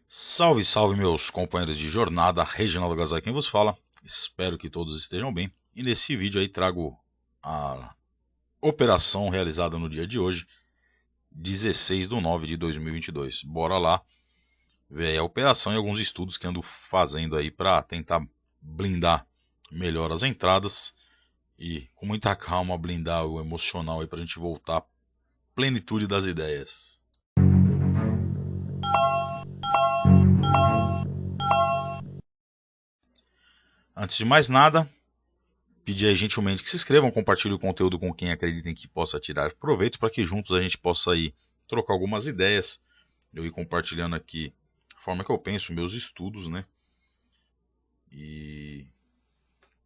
Salve, salve meus companheiros de jornada, Reginaldo Gazai quem vos fala, espero que todos estejam bem. E nesse vídeo aí trago a operação realizada no dia de hoje, 16/9/2022. Bora lá ver a operação e alguns estudos que ando fazendo aí para tentar blindar melhor as entradas e com muita calma blindar o emocional aí pra gente voltar à plenitude das ideias. Antes de mais nada, pedir aí gentilmente que se inscrevam, compartilhem o conteúdo com quem acreditem que possa tirar proveito, para que juntos a gente possa aí trocar algumas ideias, eu ir compartilhando aqui a forma que eu penso, meus estudos, né? E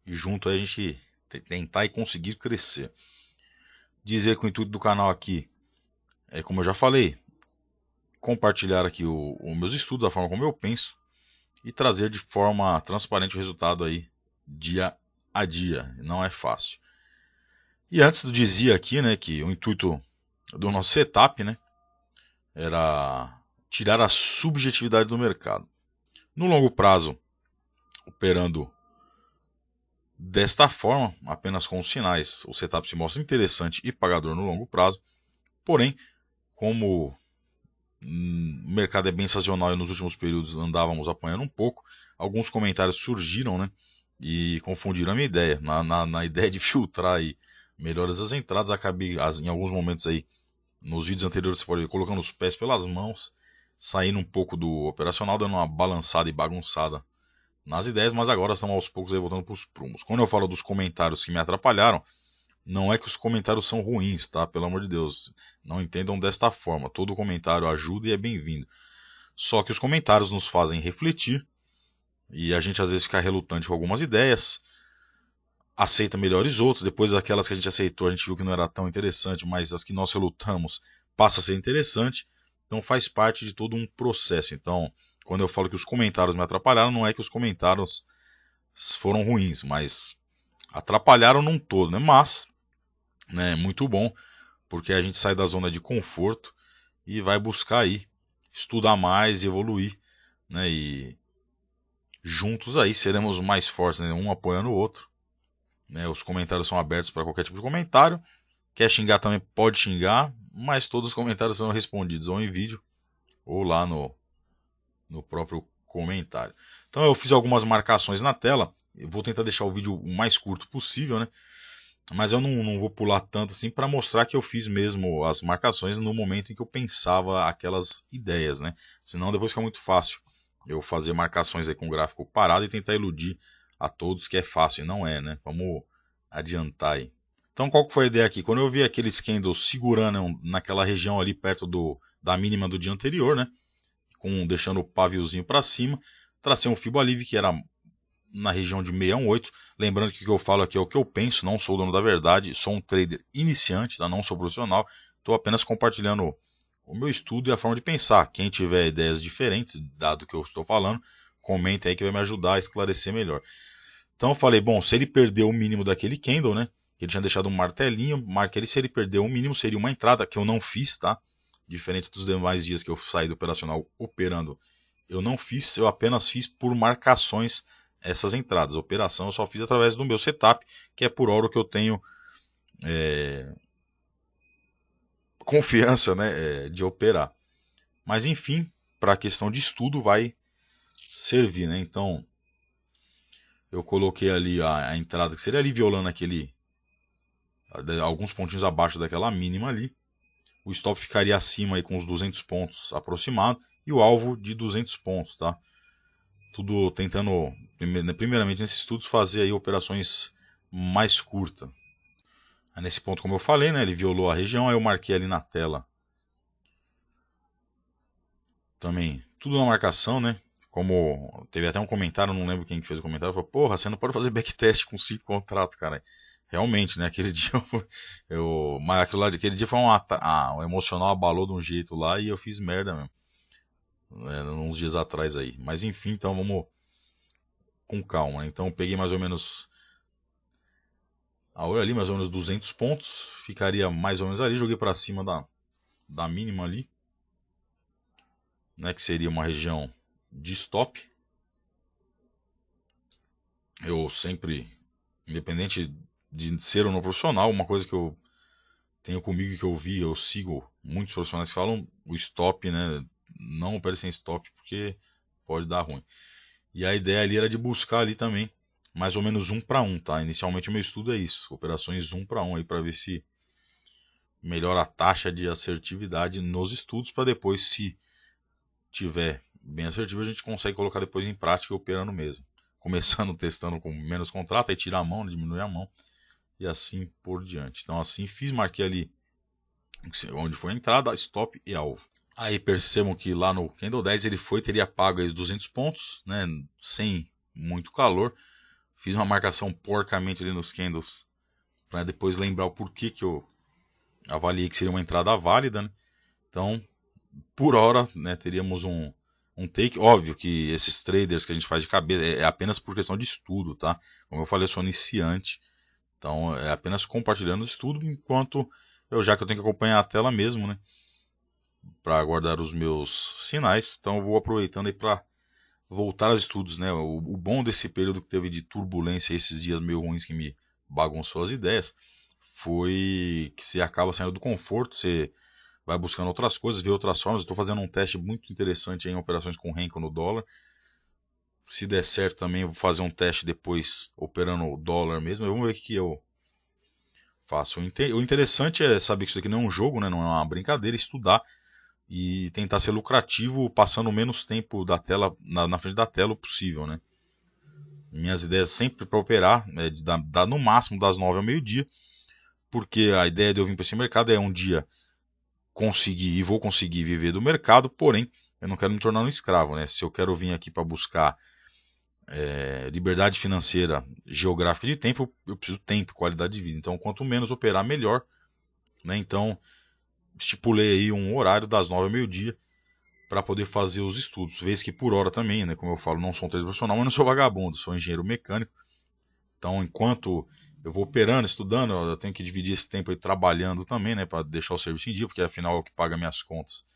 junto a gente tentar e conseguir crescer. Dizer que o intuito do canal aqui é, como eu já falei, compartilhar aqui os meus estudos, a forma como eu penso, e trazer de forma transparente o resultado aí dia a dia. Não é fácil. E antes eu dizia aqui, né, que o intuito do nosso setup, né, era tirar a subjetividade do mercado. No longo prazo, operando desta forma, apenas com os sinais, o setup se mostra interessante e pagador no longo prazo. Porém, como o mercado é bem sazonal e nos últimos períodos andávamos apanhando um pouco, alguns comentários surgiram, né, e confundiram a minha ideia. Na ideia de filtrar aí melhores as entradas, acabei em alguns momentos aí, nos vídeos anteriores você pode ver, colocando os pés pelas mãos, saindo um pouco do operacional, dando uma balançada e bagunçada nas ideias, mas agora estamos aos poucos aí voltando para os prumos. Quando eu falo dos comentários que me atrapalharam, não é que os comentários são ruins, tá? Pelo amor de Deus, não entendam desta forma. Todo comentário ajuda e é bem-vindo. Só que os comentários nos fazem refletir e a gente às vezes fica relutante com algumas ideias, aceita melhores outros, depois aquelas que a gente aceitou a gente viu que não era tão interessante, mas as que nós relutamos passa a ser interessante, então faz parte de todo um processo. Então, quando eu falo que os comentários me atrapalharam, não é que os comentários foram ruins, mas atrapalharam num todo, né? Mas, né, muito bom, porque a gente sai da zona de conforto e vai buscar aí estudar mais e evoluir, né? E juntos aí seremos mais fortes, né? Um apoiando o outro. Né? Os comentários são abertos para qualquer tipo de comentário. Quer xingar também pode xingar, mas todos os comentários são respondidos ou em vídeo ou lá no próprio comentário. Então eu fiz algumas marcações na tela. Eu vou tentar deixar o vídeo o mais curto possível, né? Mas eu não vou pular tanto assim para mostrar que eu fiz mesmo as marcações no momento em que eu pensava aquelas ideias, né? Senão depois fica muito fácil eu fazer marcações aí com o gráfico parado e tentar iludir a todos que é fácil, e não é, né? Vamos adiantar aí. Então qual que foi a ideia aqui? Quando eu vi aqueles candles segurando naquela região ali perto da mínima do dia anterior, né? Deixando o paviozinho para cima, tracei um Fibonacci que era na região de 618. Lembrando que o que eu falo aqui é o que eu penso, não sou o dono da verdade, sou um trader iniciante, tá? Não sou profissional, estou apenas compartilhando o meu estudo e a forma de pensar. Quem tiver ideias diferentes, dado que eu estou falando, comente aí que vai me ajudar a esclarecer melhor. Então eu falei, bom, se ele perdeu o mínimo daquele candle, né? Que ele tinha deixado um martelinho, marquei ele, se ele perdeu o mínimo, seria uma entrada, que eu não fiz, tá? Diferente dos demais dias que eu saí do operacional operando, eu não fiz, eu apenas fiz por marcações essas entradas. A operação eu só fiz através do meu setup, que é por hora que eu tenho confiança, né, de operar. Mas enfim, para a questão de estudo vai servir, né? Então eu coloquei ali a entrada que seria ali violando alguns pontinhos abaixo daquela mínima ali. O stop ficaria acima aí com os 200 pontos aproximado e o alvo de 200 pontos, tá? Tudo tentando, primeiramente nesses estudos, fazer aí operações mais curtas. Aí nesse ponto, como eu falei, né, ele violou a região, aí eu marquei ali na tela também, tudo na marcação, né? Como teve até um comentário, não lembro quem que fez o comentário, falou, porra, você não pode fazer backtest com 5 contratos, cara. Realmente, né, aquele dia mas aquilo lá, aquele dia foi um emocional abalou de um jeito lá e eu fiz merda mesmo. Uns dias atrás aí. Mas enfim, então vamos com calma, né? Então eu peguei mais ou menos a olho ali, mais ou menos 200 pontos, ficaria mais ou menos ali, joguei para cima da mínima ali, né, que seria uma região de stop. Eu sempre, independente de ser ou não profissional, uma coisa que eu tenho comigo que eu sigo muitos profissionais que falam o stop, né? Não opere sem stop porque pode dar ruim. E a ideia ali era de buscar ali também mais ou menos 1 para 1, tá? Inicialmente o meu estudo é isso, operações 1 para 1 aí para ver se melhora a taxa de assertividade nos estudos para depois, se tiver bem assertivo, a gente consegue colocar depois em prática operando mesmo. Começando testando com menos contrato, aí tira a mão, diminui a mão e assim por diante. Então assim fiz, marquei ali onde foi a entrada, stop e alvo. Aí percebam que lá no Candle 10 ele teria pago os 200 pontos, né, sem muito calor. Fiz uma marcação porcamente ali nos candles para depois lembrar o porquê que eu avaliei que seria uma entrada válida, né? Então, por hora, né, teríamos um take. Óbvio que esses traders que a gente faz de cabeça é apenas por questão de estudo, tá? Como eu falei, eu sou iniciante, então é apenas compartilhando o estudo, enquanto já que eu tenho que acompanhar a tela mesmo, né, para guardar os meus sinais, então eu vou aproveitando aí para voltar aos estudos, né? O bom desse período que teve de turbulência, esses dias meio ruins que me bagunçou as ideias, foi que você acaba saindo do conforto, você vai buscando outras coisas, vê outras formas. Estou fazendo um teste muito interessante em operações com Renko no dólar. Se der certo também, eu vou fazer um teste depois operando o dólar mesmo. Vamos ver o que eu faço. O interessante é saber que isso aqui não é um jogo, né? Não é uma brincadeira, estudar e tentar ser lucrativo passando o menos tempo da tela, na frente da tela possível, né? Minhas ideias sempre para operar é de dar no máximo das 9 ao meio-dia, porque a ideia de eu vir para esse mercado é um dia conseguir e vou conseguir viver do mercado, porém eu não quero me tornar um escravo, né? Se eu quero vir aqui para buscar liberdade financeira, geográfica de tempo, eu preciso de tempo, qualidade de vida. Então, quanto menos operar, melhor, né? Então, estipulei aí um horário das 9 ao meio-dia para poder fazer os estudos. Vez que por hora também, né? Como eu falo, não sou um trader profissional, mas não sou vagabundo, sou engenheiro mecânico. Então, enquanto eu vou operando, estudando, eu tenho que dividir esse tempo aí trabalhando também, né? Para deixar o serviço em dia, porque afinal é o que paga minhas contas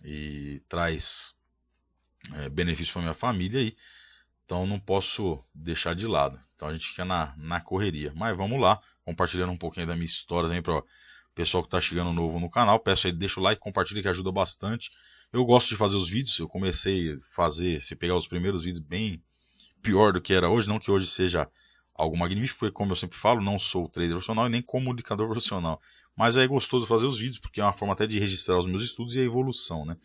e traz benefício para minha família aí. Então, não posso deixar de lado. Então, a gente fica na correria. Mas vamos lá, compartilhando um pouquinho da minha história aí para o pessoal que está chegando novo no canal. Peço aí, deixa o like, compartilha que ajuda bastante. Eu gosto de fazer os vídeos. Eu comecei a fazer, se pegar os primeiros vídeos, bem pior do que era hoje. Não que hoje seja algo magnífico, porque como eu sempre falo, não sou trader profissional e nem comunicador profissional. Mas é gostoso fazer os vídeos, porque é uma forma até de registrar os meus estudos e a evolução, né?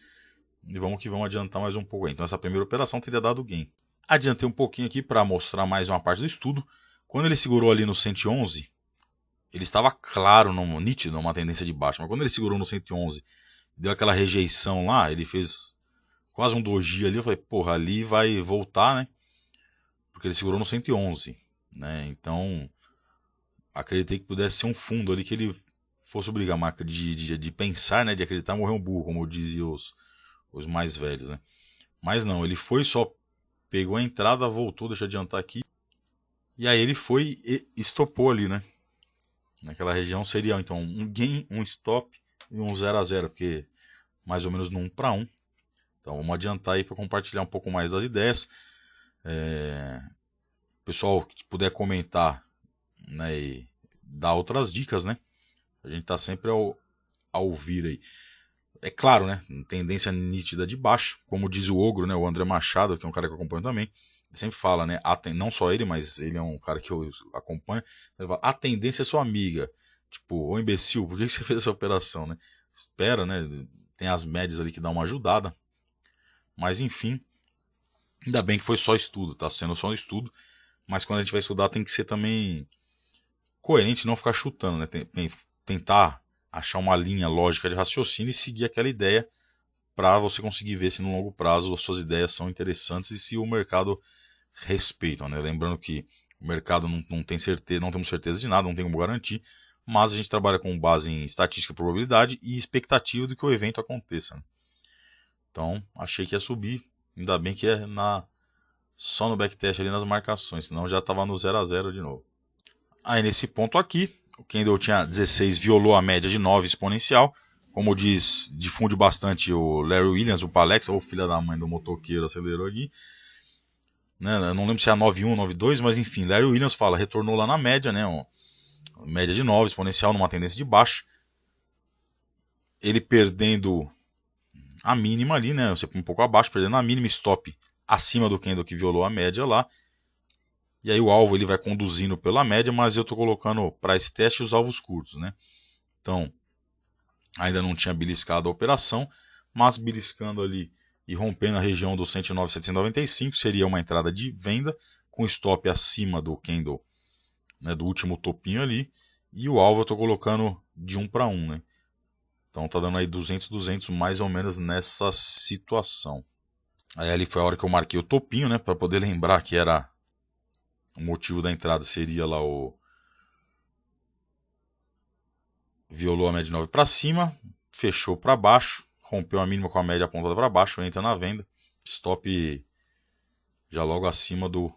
E vamos que vamos adiantar mais um pouco aí. Então essa primeira operação teria dado gain. Adiantei um pouquinho aqui para mostrar mais uma parte do estudo. Quando ele segurou ali no 111, ele estava claro, nítido, numa tendência de baixa. Mas quando ele segurou no 111, deu aquela rejeição lá, ele fez quase um doji ali. Eu falei, porra, ali vai voltar, né? Porque ele segurou no 111, né? Então, acreditei que pudesse ser um fundo ali que ele fosse obrigar a marca de pensar, né? De acreditar, morrer um burro, como diziam os mais velhos, né? Mas não, ele foi só, pegou a entrada, voltou, deixa eu adiantar aqui. E aí ele foi e estopou ali, né? Naquela região seria então um gain, um stop e um 0 a 0, porque mais ou menos no 1 para 1. Então vamos adiantar aí para compartilhar um pouco mais das ideias. Pessoal que puder comentar, né, e dar outras dicas, né? A gente está sempre ao ouvir aí. É claro, né? Tendência nítida de baixo, como diz o Ogro, né? O André Machado, que é um cara que eu acompanho também. Ele sempre fala, né? Não só ele, mas ele é um cara que eu acompanho. Ele fala, a tendência é sua amiga. Tipo, ô imbecil, por que você fez essa operação, né? Espera, né? Tem as médias ali que dão uma ajudada. Mas enfim, ainda bem que foi só estudo, tá sendo só estudo. Mas quando a gente vai estudar tem que ser também coerente, não ficar chutando, né? Tentar achar uma linha lógica de raciocínio e seguir aquela ideia para você conseguir ver se no longo prazo as suas ideias são interessantes e se o mercado respeita, né? Lembrando que o mercado não tem certeza, não temos certeza de nada, não tem como garantir, mas a gente trabalha com base em estatística, probabilidade e expectativa de que o evento aconteça, né? Então, achei que ia subir, ainda bem que é só no backtest ali nas marcações, senão já estava no 0 a 0 de novo. Aí nesse ponto aqui, o candle tinha 16, violou a média de 9 exponencial, como diz, difunde bastante o Larry Williams, o Palex, ou filha da mãe do motoqueiro acelerou aqui, né? Eu não lembro se é a 91 ou 92, mas enfim, Larry Williams fala, retornou lá na média, né? Média de 9, exponencial numa tendência de baixa. Ele perdendo a mínima ali, né? Você um pouco abaixo, perdendo a mínima, stop acima do candle que violou a média lá. E aí o alvo ele vai conduzindo pela média, mas eu estou colocando para esse teste os alvos curtos, né? Então, ainda não tinha beliscado a operação, mas beliscando ali e rompendo a região do 109,795 seria uma entrada de venda com stop acima do candle, né, do último topinho ali, e o alvo eu estou colocando de 1 para 1, né? Então tá dando aí 200, 200 mais ou menos nessa situação. Aí ali foi a hora que eu marquei o topinho, né, para poder lembrar que era o motivo da entrada seria lá o violou a média de 9 para cima, fechou para baixo, rompeu a mínima com a média apontada para baixo, entra na venda, stop já logo acima do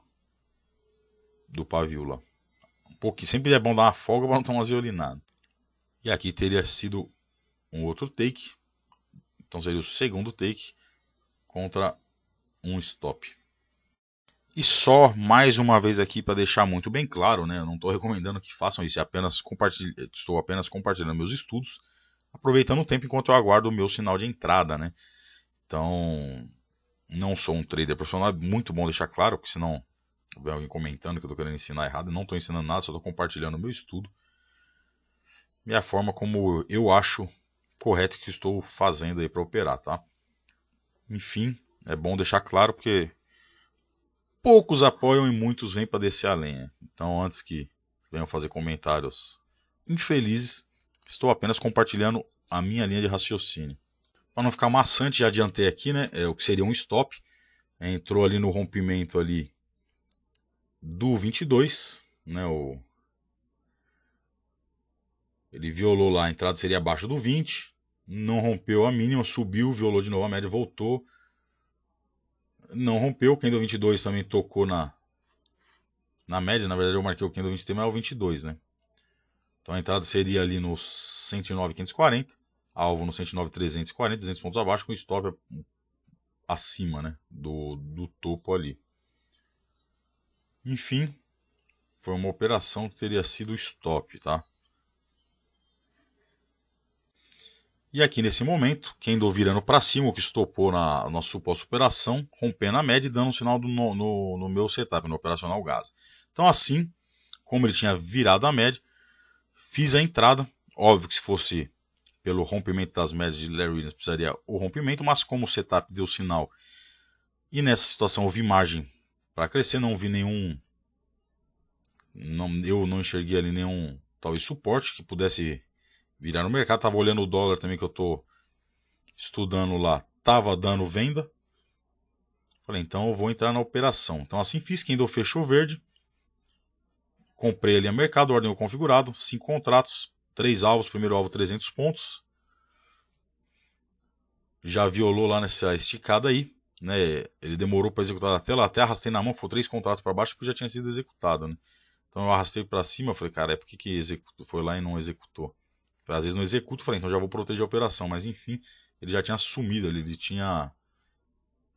pavio lá. Um pouquinho, sempre é bom dar uma folga para não tomar umas violinadas. E aqui teria sido um outro take, então seria o segundo take contra um stop. E só mais uma vez aqui para deixar muito bem claro, né? Eu não estou recomendando que façam isso, estou apenas compartilhando meus estudos, aproveitando o tempo enquanto eu aguardo o meu sinal de entrada, né? Então, não sou um trader profissional, é muito bom deixar claro, porque senão vem alguém comentando que eu estou querendo ensinar errado. Eu não estou ensinando nada, só estou compartilhando o meu estudo e a forma como eu acho correto que estou fazendo aí para operar, tá? Enfim, é bom deixar claro porque poucos apoiam e muitos vêm para descer a lenha. Então, antes que venham fazer comentários infelizes, estou apenas compartilhando a minha linha de raciocínio. Para não ficar maçante, já adiantei aqui, né? O que seria um stop. Entrou ali no rompimento ali do 22, né? Ele violou lá, a entrada seria abaixo do 20, não rompeu a mínima, subiu, violou de novo a média, voltou. Não rompeu, o candle 22 também tocou na média, na verdade eu marquei o candle 23, mas é o 22, né? Então a entrada seria ali no 109,540, alvo no 109,340, 200 pontos abaixo, com stop acima, né, do topo ali. Enfim, foi uma operação que teria sido stop, tá? E aqui nesse momento, candle virando para cima, o que estopou na nossa suposta operação, rompendo a média e dando um sinal no meu setup, no operacional gás. Então assim, como ele tinha virado a média, fiz a entrada. Óbvio que se fosse pelo rompimento das médias de Larry Williams, precisaria o rompimento, mas como o setup deu sinal e nessa situação eu vi margem para crescer, não vi nenhum, eu não enxerguei ali nenhum talvez suporte que pudesse virar no mercado. Estava olhando o dólar também que eu estou estudando lá, estava dando venda. Falei, então eu vou entrar na operação. Então assim fiz, Kindle fechou verde, comprei ali a mercado, ordem configurado, 5 contratos, 3 alvos, primeiro alvo 300 pontos. Já violou lá nessa esticada aí, né? Ele demorou para executar a tela, até arrastei na mão, foi 3 contratos para baixo porque já tinha sido executado, né? Então eu arrastei para cima, falei, cara, é porque que executou? Foi lá e não executou. Às vezes não executo, falei, então já vou proteger a operação, mas enfim, ele já tinha sumido ali, ele tinha,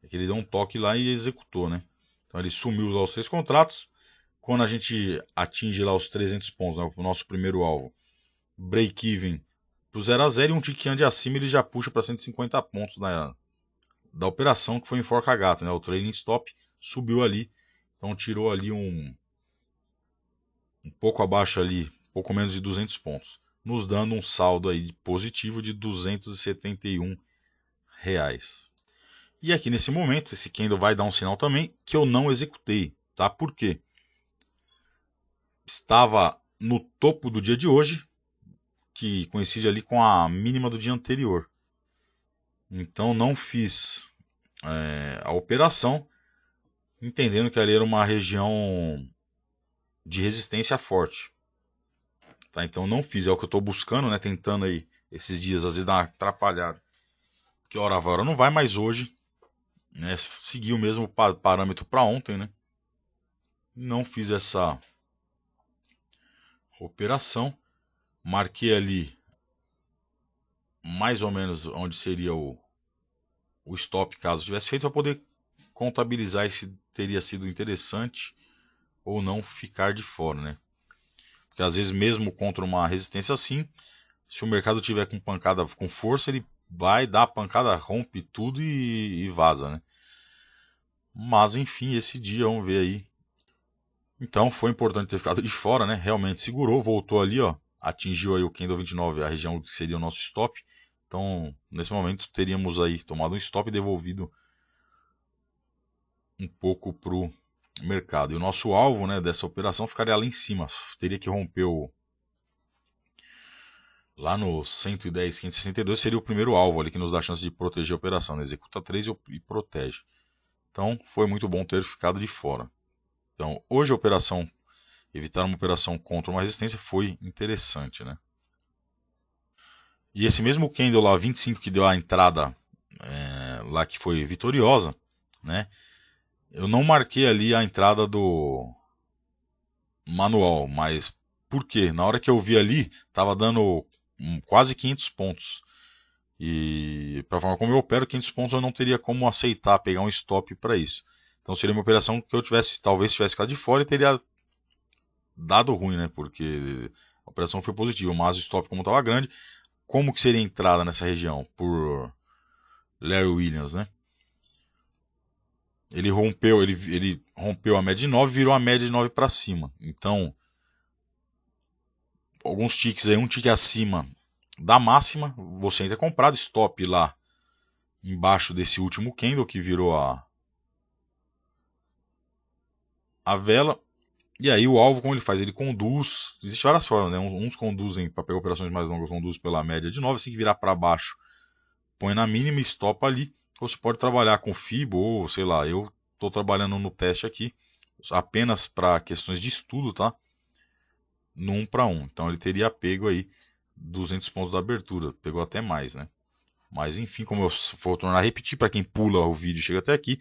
é que ele deu um toque lá e executou, né? Então ele sumiu lá os 3 contratos. Quando a gente atinge lá os 300 pontos, né, o nosso primeiro alvo, break-even pro 0 a 0 e um tiquinho de acima ele já puxa para 150 pontos da operação, que foi em forca gato, né? O trailing stop subiu ali, então tirou ali um pouco abaixo ali, pouco menos de 200 pontos, nos dando um saldo aí positivo de R$271. E aqui nesse momento, esse candle vai dar um sinal também que eu não executei, tá? Por quê? Estava no topo do dia de hoje, que coincide ali com a mínima do dia anterior. Então não fiz a operação, entendendo que ali era uma região de resistência forte. Tá? Então não fiz, é o que eu estou buscando, né? Tentando aí esses dias, às vezes dar uma atrapalhada. Que hora vai, hora não vai, mas hoje, né, segui o mesmo parâmetro para ontem, né? Não fiz essa operação. Marquei ali mais ou menos onde seria o stop caso tivesse feito, para poder contabilizar se teria sido interessante ou não ficar de fora, né? Porque às vezes mesmo contra uma resistência assim, se o mercado tiver com pancada com força, ele vai dar a pancada, rompe tudo e vaza, né? Mas enfim, esse dia, vamos ver aí. Então foi importante ter ficado de fora, né? Realmente segurou, voltou ali, ó, atingiu aí o candle 29, a região que seria o nosso stop. Então, nesse momento teríamos aí tomado um stop e devolvido um pouco pro mercado. E o nosso alvo, né, dessa operação ficaria lá em cima. Teria que romper lá no 110, 562 seria o primeiro alvo ali que nos dá a chance de proteger a operação, né? Executa 3 e protege. Então foi muito bom ter ficado de fora. Então hoje a operação, evitar uma operação contra uma resistência foi interessante, né? E esse mesmo candle lá, 25, que deu a entrada lá que foi vitoriosa, né? Eu não marquei ali a entrada do manual, mas por quê? Na hora que eu vi ali, estava dando quase 500 pontos. E para a forma como eu opero, 500 pontos eu não teria como aceitar, pegar um stop para isso. Então seria uma operação que eu talvez tivesse ficado de fora e teria dado ruim, né? Porque a operação foi positiva, mas o stop como estava grande, como que seria a entrada nessa região? Por Larry Williams, né? Ele rompeu a média de 9 e virou a média de 9 para cima. Então, alguns ticks aí, um tique acima da máxima, você entra comprado, stop lá embaixo desse último candle que virou a vela. E aí o alvo, como ele faz? Ele conduz, existem várias formas, né? Uns conduzem para pegar operações mais longas, conduz pela média de 9, assim que virar para baixo, põe na mínima e stopa ali. Ou você pode trabalhar com FIBO, ou sei lá, eu estou trabalhando no teste aqui, apenas para questões de estudo, tá? No 1 para 1. Então ele teria pego aí 200 pontos da abertura, pegou até mais, né? Mas enfim, como eu vou tornar a repetir, para quem pula o vídeo e chega até aqui,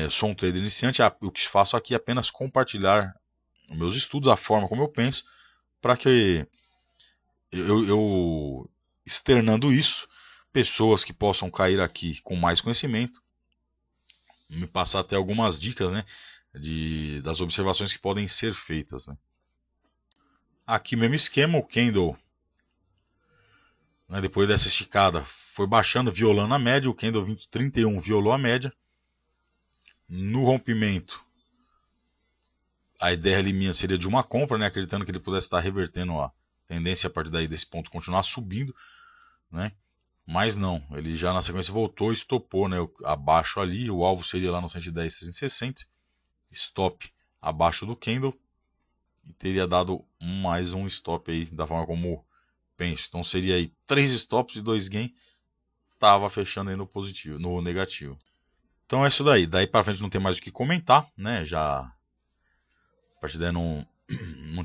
sou um trader iniciante, o que faço aqui é apenas compartilhar os meus estudos, a forma como eu penso, para que eu externando isso, pessoas que possam cair aqui com mais conhecimento, me passar até algumas dicas, né, das observações que podem ser feitas, né. Aqui mesmo esquema, o candle, né, depois dessa esticada, foi baixando, violando a média, o candle 2031 violou a média. No rompimento, a ideia ali minha seria de uma compra, né, acreditando que ele pudesse estar revertendo a tendência a partir daí desse ponto continuar subindo, né? Mas não, ele já na sequência voltou e estopou, né, abaixo ali, o alvo seria lá no 110, 360, stop abaixo do candle e teria dado mais um stop aí da forma como penso. Então seria aí 3 stops e 2 gain, tava fechando aí no positivo, no negativo. Então é isso daí, daí para frente não tem mais o que comentar, né? Já a partir daí não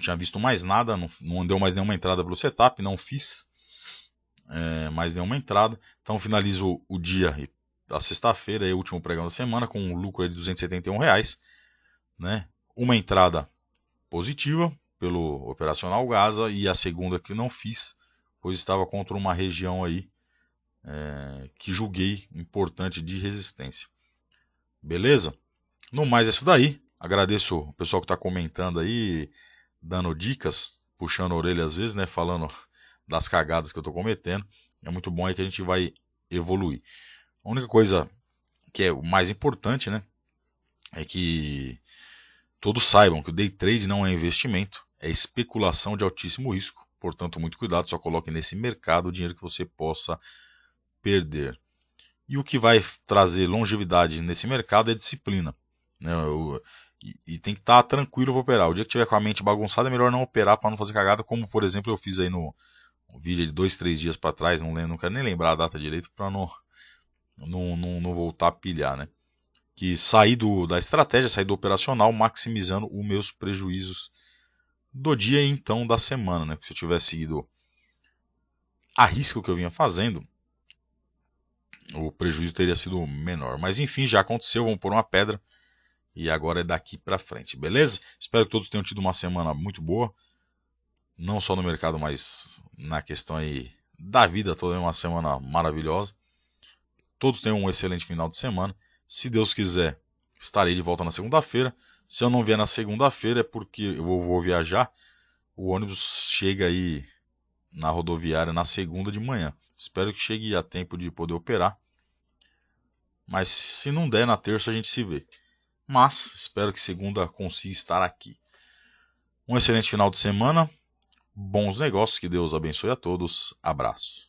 tinha visto mais nada, não deu mais nenhuma entrada pelo setup, não fiz mais nenhuma entrada. Então finalizo o dia, a sexta-feira, o último pregão da semana, com um lucro de R$271, né? Uma entrada positiva pelo operacional Gaza e a segunda que não fiz, pois estava contra uma região aí que julguei importante de resistência. Beleza? No mais é isso daí. Agradeço o pessoal que está comentando aí, dando dicas, puxando a orelha às vezes, né? Falando das cagadas que eu estou cometendo. É muito bom aí que a gente vai evoluir. A única coisa que é o mais importante, né? É que todos saibam que o day trade não é investimento, é especulação de altíssimo risco. Portanto, muito cuidado, só coloque nesse mercado o dinheiro que você possa perder. E o que vai trazer longevidade nesse mercado é disciplina, né? E tem que estar tranquilo para operar. O dia que tiver com a mente bagunçada é melhor não operar para não fazer cagada, como por exemplo eu fiz aí no vídeo de 2, 3 dias para trás, não quero nem lembrar a data direito para não voltar a pilhar, né? Que sair da estratégia, sair do operacional, maximizando os meus prejuízos do dia e então da semana, né? Porque se eu tivesse seguido a risco que eu vinha fazendo, o prejuízo teria sido menor. Mas enfim, já aconteceu, vamos pôr uma pedra. E agora é daqui para frente, beleza? Espero que todos tenham tido uma semana muito boa. Não só no mercado, mas na questão aí da vida toda, uma semana maravilhosa. Todos tenham um excelente final de semana. Se Deus quiser, estarei de volta na segunda-feira. Se eu não vier na segunda-feira é porque eu vou viajar. O ônibus chega aí na rodoviária na segunda de manhã. Espero que chegue a tempo de poder operar. Mas se não der, na terça a gente se vê. Mas espero que segunda consiga estar aqui. Um excelente final de semana. Bons negócios. Que Deus abençoe a todos. Abraço.